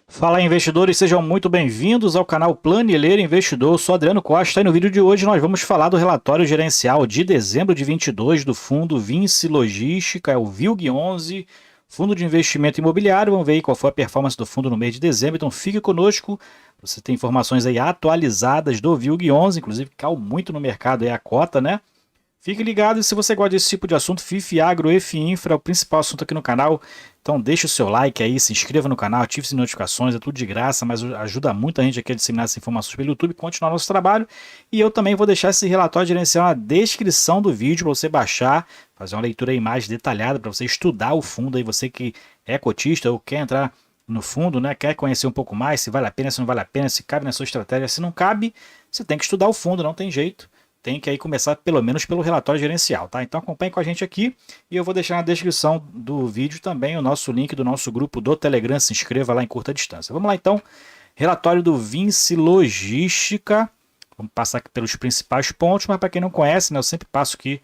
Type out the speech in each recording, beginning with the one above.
Fala investidores, sejam muito bem-vindos ao canal Planilheiro Investidor. Eu sou Adriano Costa e no vídeo de hoje nós vamos falar do relatório gerencial de dezembro de 22 do fundo Vinci Logística, é o VILG11, fundo de investimento imobiliário. Vamos ver aí qual foi a performance do fundo no mês de dezembro, então fique conosco. Você tem informações aí atualizadas do VILG11, inclusive caiu muito no mercado aí a cota, né? Fique ligado e se você gosta desse tipo de assunto, FIF Agro, EF Infra é o principal assunto aqui no canal. Então deixa o seu like aí, se inscreva no canal, ative as notificações, é tudo de graça, mas ajuda muito a gente aqui a disseminar essas informações pelo YouTube, continuar nosso trabalho. E eu também vou deixar esse relatório gerencial na descrição do vídeo para você baixar, fazer uma leitura aí mais detalhada, para você estudar o fundo aí, você que é cotista ou quer entrar no fundo, né, quer conhecer um pouco mais, se vale a pena, se não vale a pena, se cabe na sua estratégia, se não cabe, você tem que estudar o fundo, não tem jeito. Tem que aí começar pelo menos pelo relatório gerencial, tá? Então acompanhe com a gente aqui e eu vou deixar na descrição do vídeo também o nosso link do nosso grupo do Telegram, se inscreva lá em curta distância. Vamos lá então, relatório do Vinci Logística, vamos passar aqui pelos principais pontos, mas para quem não conhece, né, eu sempre passo aqui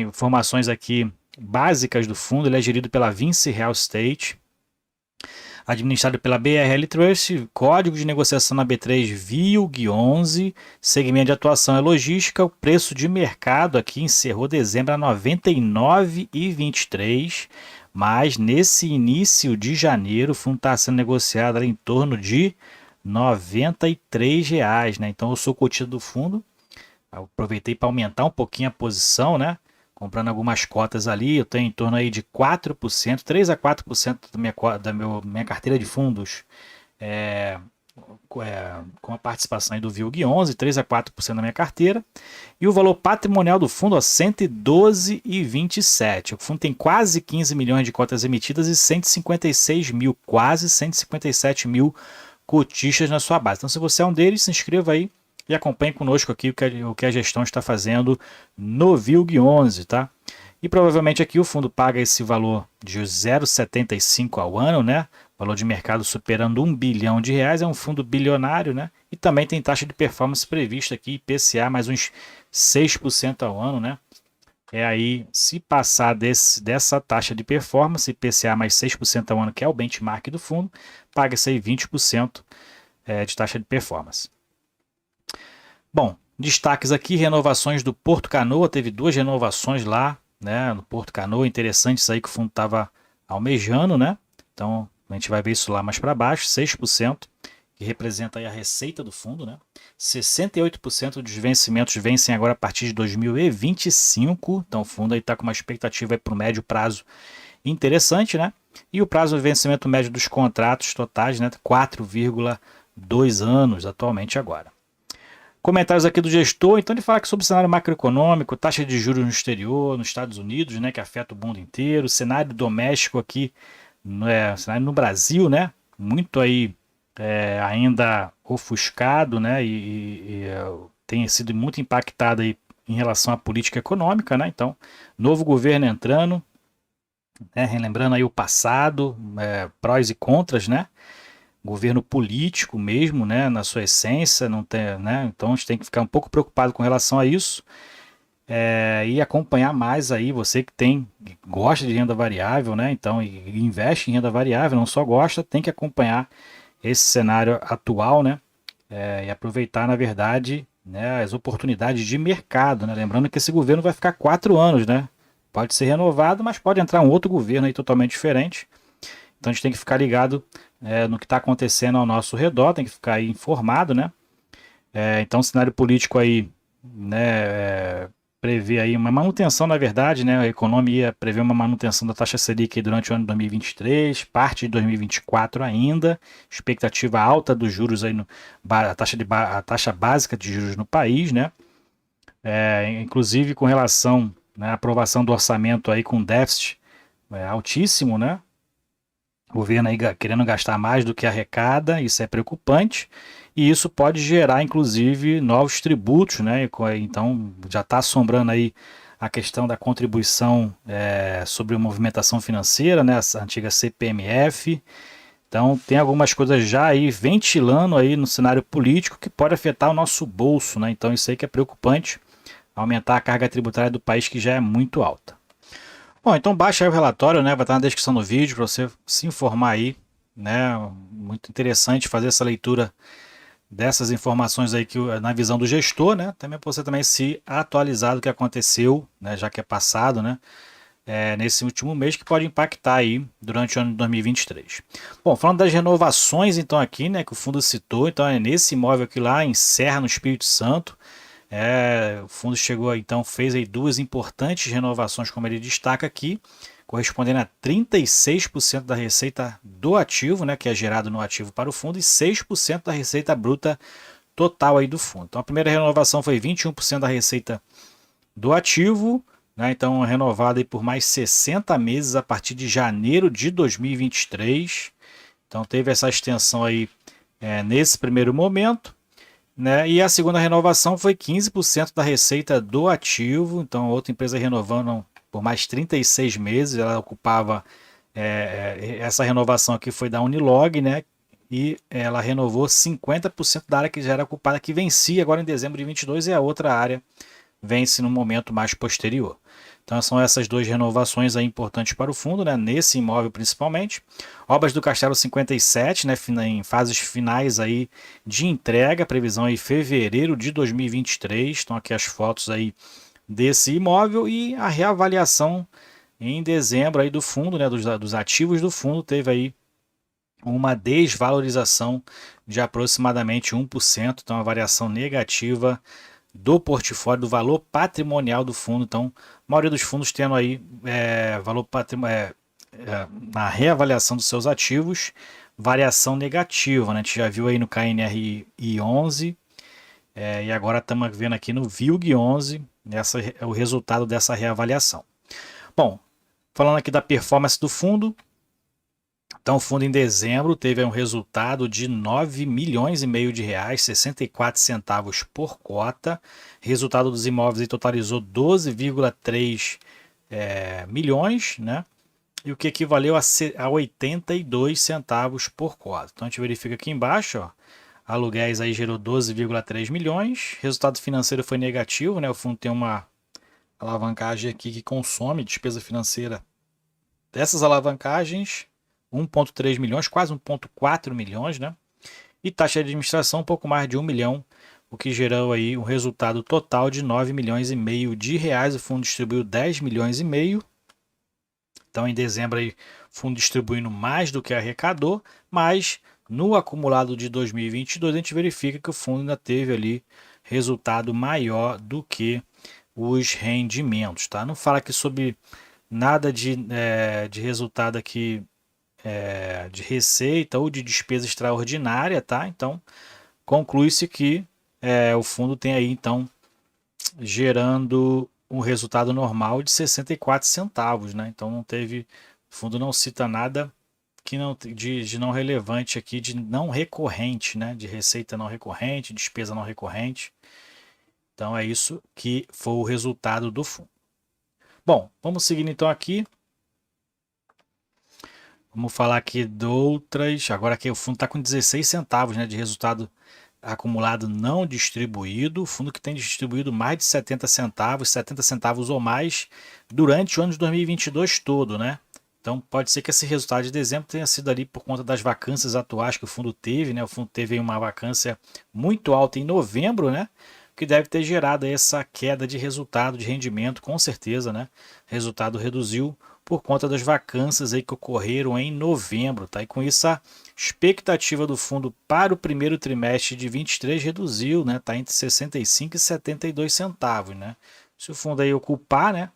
informações aqui básicas do fundo. Ele é gerido pela Vinci Real Estate, administrado pela BRL Trust, código de negociação na B3 VILG11, segmento de atuação é logística, o preço de mercado aqui encerrou dezembro a 99,23, mas nesse início de janeiro o fundo está sendo negociado ali em torno de R$ 93, né? Então eu sou cotista do fundo, eu aproveitei para aumentar um pouquinho a posição, né? Comprando algumas cotas ali, eu tenho em torno aí de 4%, 3 a 4% da minha carteira de fundos com a participação aí do VILG11, 3 a 4% da minha carteira. E o valor patrimonial do fundo é 112,27. O fundo tem quase 15 milhões de cotas emitidas e 156 mil, quase 157 mil cotistas na sua base. Então se você é um deles, se inscreva aí e acompanhe conosco aqui o que a gestão está fazendo no VILG11, tá? E provavelmente aqui o fundo paga esse valor de 0,75 ao ano, né? Valor de mercado superando R$ 1 bilhão, é um fundo bilionário, né? E também tem taxa de performance prevista aqui, IPCA mais uns 6% ao ano, né? É aí, se passar dessa taxa de performance, IPCA mais 6% ao ano, que é o benchmark do fundo, paga-se aí 20% de taxa de performance. Bom, destaques aqui, renovações do Porto Canoa, teve 2 renovações lá, né, no Porto Canoa, interessantes aí que o fundo estava almejando, né, então a gente vai ver isso lá mais para baixo, 6%, que representa aí a receita do fundo, né, 68% dos vencimentos vencem agora a partir de 2025, então o fundo aí está com uma expectativa para o médio prazo interessante, né, e o prazo de vencimento médio dos contratos totais, né, 4,2 anos atualmente agora. Comentários aqui do gestor, então ele fala que sobre o cenário macroeconômico, taxa de juros no exterior, nos Estados Unidos, né, que afeta o mundo inteiro, cenário doméstico aqui, cenário no Brasil, né, muito aí ainda ofuscado, né, e tem sido muito impactado aí em relação à política econômica, né, então, novo governo entrando, né, relembrando aí o passado, prós e contras, né, governo político mesmo, né, na sua essência, não tem, né, então a gente tem que ficar um pouco preocupado com relação a isso e acompanhar mais aí, você que gosta de renda variável, né, então e investe em renda variável, não só gosta, tem que acompanhar esse cenário atual, né, e aproveitar, na verdade, né, as oportunidades de mercado, né, lembrando que esse governo vai ficar 4 anos, né, pode ser renovado, mas pode entrar um outro governo aí totalmente diferente, então a gente tem que ficar ligado no que está acontecendo ao nosso redor, tem que ficar aí informado, né? Então o cenário político aí, né, prevê aí uma manutenção, na verdade, né? A economia prevê uma manutenção da taxa Selic aí durante o ano de 2023, parte de 2024 ainda, expectativa alta dos juros aí, a taxa básica de juros no país, né? Inclusive com relação, né, à aprovação do orçamento aí com déficit altíssimo, né? O governo aí querendo gastar mais do que arrecada, isso é preocupante, e isso pode gerar, inclusive, novos tributos, né? Então já está assombrando aí a questão da contribuição sobre a movimentação financeira, né? A antiga CPMF. Então tem algumas coisas já aí ventilando aí no cenário político que pode afetar o nosso bolso, né? Então isso aí que é preocupante, aumentar a carga tributária do país que já é muito alta. Bom, então baixa aí o relatório, né? Vai estar na descrição do vídeo para você se informar aí né? Muito interessante fazer essa leitura dessas informações aí que na visão do gestor, né? Também para você também se atualizar do que aconteceu, né? Já que é passado, né? Nesse último mês que pode impactar aí durante o ano de 2023. Bom, falando das renovações então aqui, né? Que o fundo citou, então é nesse imóvel aqui lá em Serra, no Espírito Santo. O fundo chegou então, fez aí duas importantes renovações, como ele destaca aqui, correspondendo a 36% da receita do ativo, né, que é gerado no ativo para o fundo, e 6% da receita bruta total aí do fundo. Então a primeira renovação foi 21% da receita do ativo, né, então renovada aí por mais 60 meses a partir de janeiro de 2023. Então teve essa extensão aí nesse primeiro momento. Né? E a segunda renovação foi 15% da receita do ativo, então outra empresa renovando por mais 36 meses, ela ocupava, essa renovação aqui foi da Unilog, né? E ela renovou 50% da área que já era ocupada, que vencia agora em dezembro de 22, e a outra área vence no momento mais posterior. Então são essas duas renovações aí importantes para o fundo, né, nesse imóvel principalmente. Obras do Castelo 57, né, em fases finais aí de entrega, previsão aí fevereiro de 2023. Estão aqui as fotos aí desse imóvel, e a reavaliação em dezembro aí do fundo, né, dos ativos do fundo, teve aí uma desvalorização de aproximadamente 1%, então uma variação negativa do portfólio, do valor patrimonial do fundo. Então, a maioria dos fundos tendo aí valor patrimonial, na reavaliação dos seus ativos, variação negativa, né? A gente já viu aí no KNRI 11, e agora estamos vendo aqui no VILG 11, essa é o resultado dessa reavaliação. Bom, falando aqui da performance do fundo, então o fundo em dezembro teve um resultado de 9 milhões e meio de reais, 64 centavos por cota. Resultado dos imóveis totalizou 12,3 milhões, né? E o que equivaleu a 82 centavos por cota. Então a gente verifica aqui embaixo, ó, aluguéis aí gerou 12,3 milhões. Resultado financeiro foi negativo, né? O fundo tem uma alavancagem aqui que consome despesa financeira dessas alavancagens, 1,3 milhões, quase 1,4 milhões, né? E taxa de administração um pouco mais de 1 milhão, o que gerou aí um resultado total de 9 milhões e meio de reais. O fundo distribuiu 10 milhões e meio. Então em dezembro aí, o fundo distribuindo mais do que arrecadou, mas no acumulado de 2022 a gente verifica que o fundo ainda teve ali resultado maior do que os rendimentos, tá? Não fala aqui sobre nada de resultado aqui, de receita ou de despesa extraordinária, tá? Então conclui-se que o fundo tem aí então gerando um resultado normal de 64 centavos, né? Então não teve, o fundo não cita nada que não de não relevante aqui, de não recorrente, né? De receita não recorrente, despesa não recorrente. Então é isso que foi o resultado do fundo. Bom, vamos seguindo então aqui. Vamos falar aqui de outras. Agora aqui o fundo está com 16 centavos, né, de resultado acumulado não distribuído. O fundo que tem distribuído mais de 70 centavos ou mais durante o ano de 2022 todo, né? Então pode ser que esse resultado de dezembro tenha sido ali por conta das vacâncias atuais que o fundo teve, né? O fundo teve uma vacância muito alta em novembro, né? Que deve ter gerado essa queda de resultado, de rendimento, com certeza, né? Resultado reduziu por conta das vacâncias aí que ocorreram em novembro, tá? E com isso a expectativa do fundo para o primeiro trimestre de 23 reduziu, né? Tá entre 65 e 72 centavos, né? Se o fundo aí ocupar, né,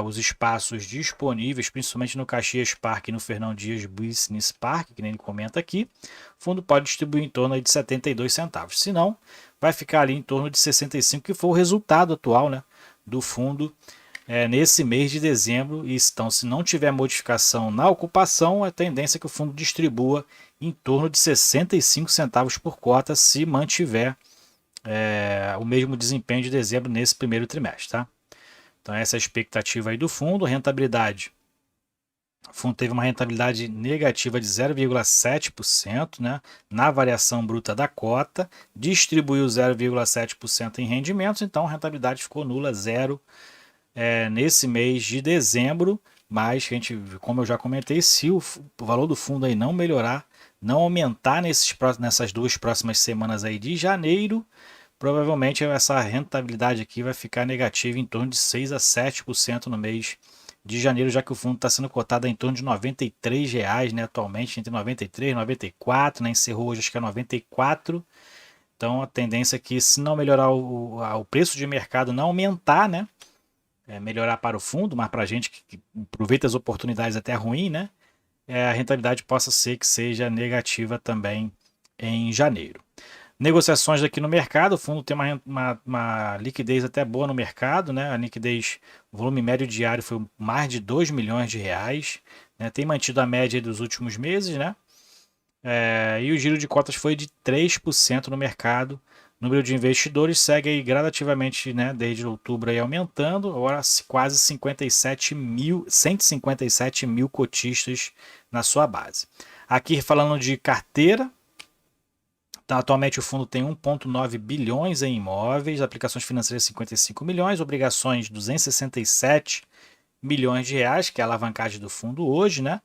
os espaços disponíveis, principalmente no Caxias Park e no Fernão Dias Business Park, que nem ele comenta aqui, o fundo pode distribuir em torno aí de 72 centavos. Se não, vai ficar ali em torno de 65, que foi o resultado atual, né, do fundo nesse mês de dezembro. E então, se não tiver modificação na ocupação, a tendência é que o fundo distribua em torno de 65 centavos por cota, se mantiver o mesmo desempenho de dezembro nesse primeiro trimestre, tá? Então essa é a expectativa aí do fundo. A rentabilidade, o fundo teve uma rentabilidade negativa de 0,7%, né, na variação bruta da cota, distribuiu 0,7% em rendimentos, então a rentabilidade ficou nula, zero, nesse mês de dezembro, mas como eu já comentei, se o valor do fundo aí não melhorar, não aumentar nessas 2 próximas semanas aí de janeiro, provavelmente essa rentabilidade aqui vai ficar negativa em torno de 6 a 7% no mês de janeiro, já que o fundo está sendo cotado em torno de R$ 93, né, atualmente, entre 93 e 94, né, encerrou hoje acho que é 94. Então a tendência é que, se não melhorar o preço de mercado, não aumentar, né, melhorar para o fundo, mas para a gente que aproveita as oportunidades até ruim, né, a rentabilidade possa ser que seja negativa também em janeiro. Negociações aqui no mercado, o fundo tem uma liquidez até boa no mercado, né? A liquidez, o volume médio diário foi mais de 2 milhões de reais, né? Tem mantido a média dos últimos meses, né? E o giro de cotas foi de 3% no mercado. O número de investidores segue aí gradativamente, né, desde outubro aí aumentando, agora quase 157 mil cotistas na sua base. Aqui falando de carteira, então, atualmente o fundo tem 1,9 bilhões em imóveis, aplicações financeiras 55 milhões, obrigações 267 milhões de reais, que é a alavancagem do fundo hoje, né?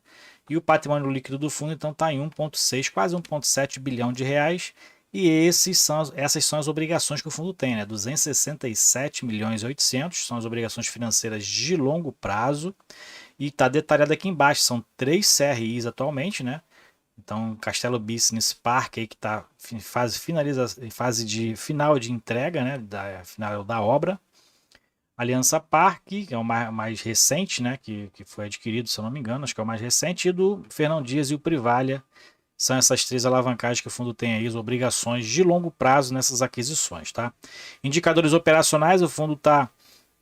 E o patrimônio líquido do fundo então está em 1,6, quase 1,7 bilhão de reais. E essas são as obrigações que o fundo tem, né? 267 milhões e 800 são as obrigações financeiras de longo prazo. E está detalhado aqui embaixo, são 3 CRIs atualmente, né? Então, Castelo Business Park aí que está em fase de final de entrega, né, final da obra. Aliança Parque, que é o mais recente, né, que foi adquirido, se eu não me engano, acho que é o mais recente, e do Fernão Dias e o Privalha. São essas 3 alavancagens que o fundo tem aí, as obrigações de longo prazo nessas aquisições, tá? Indicadores operacionais, o fundo está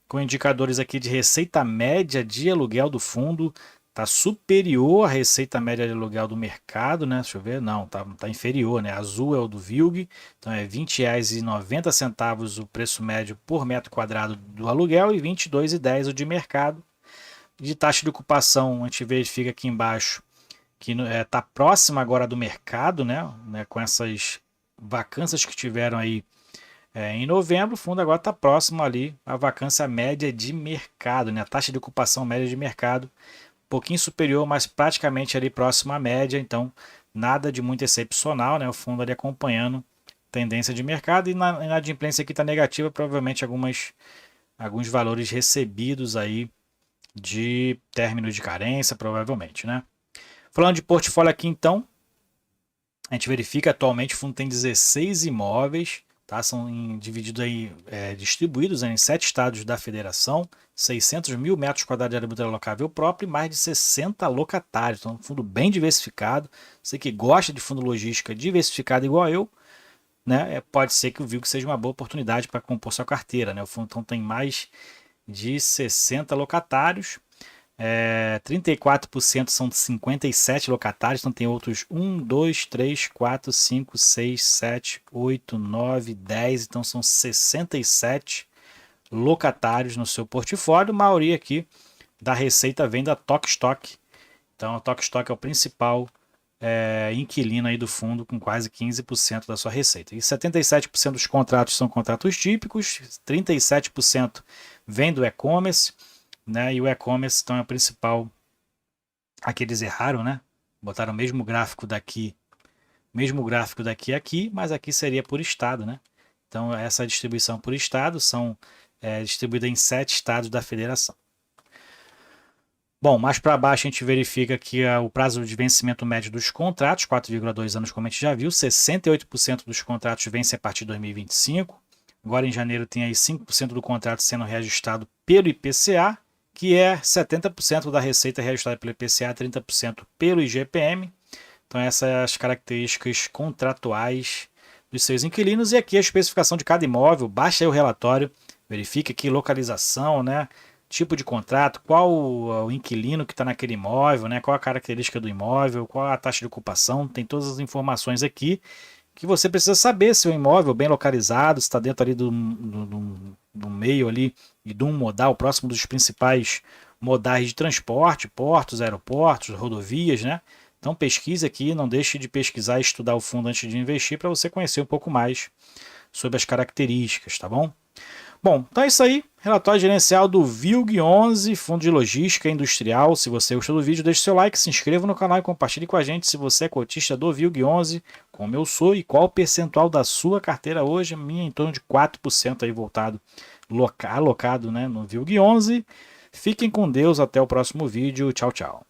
com indicadores aqui de receita média de aluguel do fundo, está superior à receita média de aluguel do mercado, né? Deixa eu ver, não, tá inferior, né? Azul é o do VILG, então é R$ 20,90 o preço médio por metro quadrado do aluguel e R$ 22,10 o de mercado. De taxa de ocupação, a gente verifica aqui embaixo que está próxima agora do mercado, né? Com essas vacâncias que tiveram aí em novembro, o fundo agora está próximo ali à vacância média de mercado, né? A taxa de ocupação média de mercado pouquinho superior, mas praticamente ali próximo à média, então nada de muito excepcional, né? O fundo ali acompanhando tendência de mercado, e na inadimplência aqui está negativa, provavelmente alguns valores recebidos aí de término de carência, provavelmente, né? Falando de portfólio aqui então, a gente verifica atualmente o fundo tem 16 imóveis, tá? São divididos aí, distribuídos em 7 estados da federação, 600 mil metros quadrados de área bruta alocável próprio e mais de 60 locatários. Então, um fundo bem diversificado. Você que gosta de fundo logística diversificado igual eu, né? Pode ser que o VILG seja uma boa oportunidade para compor sua carteira, né? O fundo então tem mais de 60 locatários. 34% são de 57 locatários, então tem outros 1, 2, 3, 4, 5, 6, 7, 8, 9, 10, então são 67 locatários no seu portfólio. A maioria aqui da receita vem da Tok-Stock, então a Tok-Stock é o principal inquilino aí do fundo, com quase 15% da sua receita. E 77% dos contratos são contratos típicos, 37% vem do e-commerce, né? E o e-commerce então é o principal. Aqui eles erraram, né? Botaram o mesmo gráfico daqui aqui, mas aqui seria por estado, né? Então essa distribuição por estado são distribuída em 7 estados da federação. Bom, mais para baixo a gente verifica que o prazo de vencimento médio dos contratos, 4,2 anos, como a gente já viu, 68% dos contratos vence a partir de 2025. Agora em janeiro tem aí 5% do contrato sendo reajustado pelo IPCA, que é 70% da receita reajustada pelo IPCA, 30% pelo IGPM. Então essas são as características contratuais dos seus inquilinos. E aqui a especificação de cada imóvel, baixa aí o relatório, verifica aqui localização, né? Tipo de contrato, qual o inquilino que está naquele imóvel, né? Qual a característica do imóvel, qual a taxa de ocupação, tem todas as informações aqui que você precisa saber se o imóvel bem localizado, se está dentro ali do meio ali e de um modal próximo dos principais modais de transporte, portos, aeroportos, rodovias, né? Então pesquise aqui, não deixe de pesquisar e estudar o fundo antes de investir para você conhecer um pouco mais sobre as características, tá bom? Bom, então é isso aí. Relatório gerencial do VILG11, Fundo de Logística Industrial. Se você gostou do vídeo, deixe seu like, se inscreva no canal e compartilhe com a gente se você é cotista do VILG11, como eu sou, e qual o percentual da sua carteira hoje. A minha em torno de 4% aí voltado, alocado, né, no VILG11. Fiquem com Deus, até o próximo vídeo. Tchau, tchau.